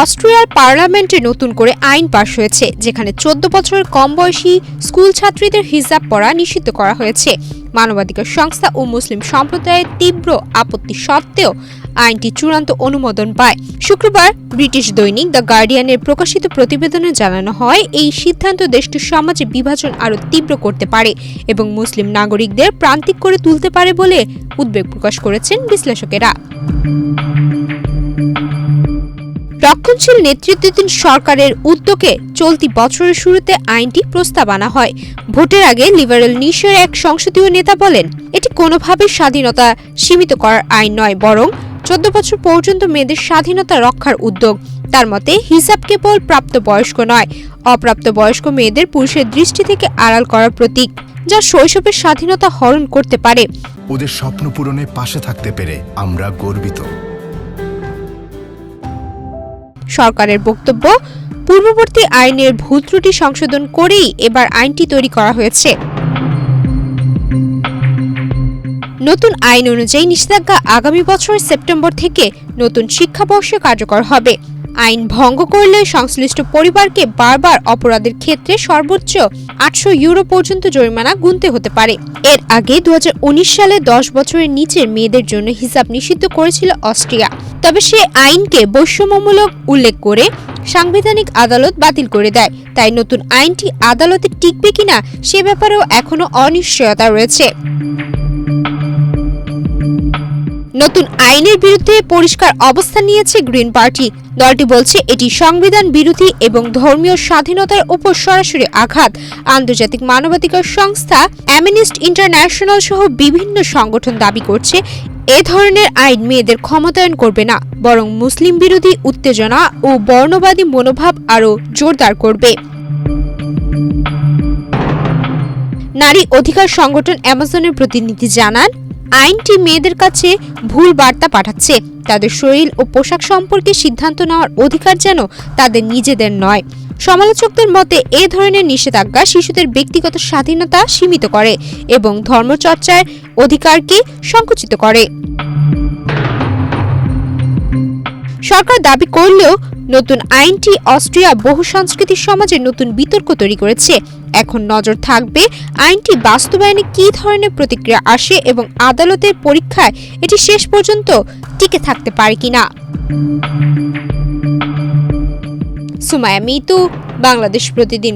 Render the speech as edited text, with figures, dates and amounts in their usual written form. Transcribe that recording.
অস্ট্রিয়ার পার্লামেন্টে নতুন করে আইন পাশ হয়েছে, যেখানে 14 বছরের কম বয়সী স্কুল ছাত্রীদের হিজাব পরা নিষিদ্ধ করা হয়েছে। মানবাধিকার সংস্থা ও মুসলিম সম্প্রদায়ের তীব্র আপত্তি সত্ত্বেও আইনটি চূড়ান্ত অনুমোদন পায়। শুক্রবার ব্রিটিশ দৈনিক দ্য গার্ডিয়ানের প্রকাশিত প্রতিবেদনে জানানো হয়, এই সিদ্ধান্ত দেশটির সমাজে বিভাজন আরও তীব্র করতে পারে এবং মুসলিম নাগরিকদের প্রান্তিক করে তুলতে পারে বলে উদ্বেগ প্রকাশ করেছেন বিশ্লেষকেরা। রক্ষণশীল নেতৃত্বাধীন সরকারের উদ্যোগে চলতি বছরের শুরুতে আইনটি প্রস্তাব আনা হয়। ভোটের আগে লিবারেল নিশের এক সংসদীয় নেতা বলেন, এটি কোনোভাবেই স্বাধীনতা সীমিত করার আইন নয়, বরং 14 বছর পর্যন্ত মেয়েদের স্বাধীনতা রক্ষার উদ্যোগ। তার মতে হিজাব কেবল প্রাপ্তবয়স্ক নয়, অপ্রাপ্তবয়স্ক মেয়েদের পুরুষের দৃষ্টি থেকে আড়াল করার প্রতীক, যা শৈশবের স্বাধীনতা হরণ করতে পারে। ওদের স্বপ্ন পূরণে পাশে থাকতে পেরে আমরা গর্বিত। সরকারের বক্তব্য, পূর্ববর্তী আইনের ভুল ত্রুটি সংশোধন করেই এবার আইনটি তৈরি করা হয়েছে। নতুন আইন অনুযায়ী নিষেধাজ্ঞা আগামী বছরের সেপ্টেম্বর থেকে নতুন শিক্ষাবর্ষে কার্যকর হবে। আইন ভঙ্গ করলে সংশ্লিষ্ট পরিবারকে বারবার অপরাধের ক্ষেত্রে সর্বোচ্চ 800 ইউরো পর্যন্ত জরিমানা গুনতে হতে পারে। এর আগে 2019 সালে 10 বছরের নিচের মেয়েদের জন্য হিজাব নিষিদ্ধ করেছিল অস্ট্রিয়া। তবে সে আইনকে বৈষম্যমূলক উল্লেখ করে সাংবিধানিক আদালত বাতিল করে দেয়। তাই নতুন আইনটি আদালতে টিকবে কিনা সে ব্যাপারেও এখনো অনিশ্চয়তা রয়েছে। নতুন আইনের বিরুদ্ধে পরিষ্কার অবস্থান নিয়েছে গ্রিন পার্টি। দলটি বলছে এটি সংবিধান বিরোধী এবং ধর্মীয় স্বাধীনতার উপর সরাসরি আঘাত। আন্তর্জাতিক মানবাধিকার সংস্থা অ্যামনেস্টি ইন্টারন্যাশনাল সহ বিভিন্ন সংগঠন দাবি করছে, এ ধরনের আইন মেয়েদের ক্ষমতায়ন করবে না, বরং মুসলিম বিরোধী উত্তেজনা ও বর্ণবাদী মনোভাব আরও জোরদার করবে। নারী অধিকার সংগঠন অ্যামাজনের প্রতিনিধি জানান, আইনটি মেয়েদের কাছে ভুল বার্তা পাঠাচ্ছে। তাদের শরীর ও পোশাক সম্পর্কে সিদ্ধান্ত নেওয়ার অধিকার যেন তাদের নিজেদের নয়। সমালোচকদের মতে এ ধরনের নিষেধাজ্ঞা শিশুদের ব্যক্তিগত স্বাধীনতা সীমিত করে এবং ধর্মচর্চার অধিকারকে সংকুচিত করে। সরকার দাবি করলেও নতুন আইনটি অস্ট্রিয়া বহুসাংস্কৃতিক সমাজে নতুন বিতর্ক তৈরি করেছে। এখন নজর থাকবে আইনটি বাস্তবায়নে কী ধরনের প্রতিক্রিয়া আসে এবং আদালতের পরীক্ষায় এটি শেষ পর্যন্ত টিকে থাকতে পারে কিনা। সুমাইয়া মিতু, বাংলাদেশ প্রতিদিন।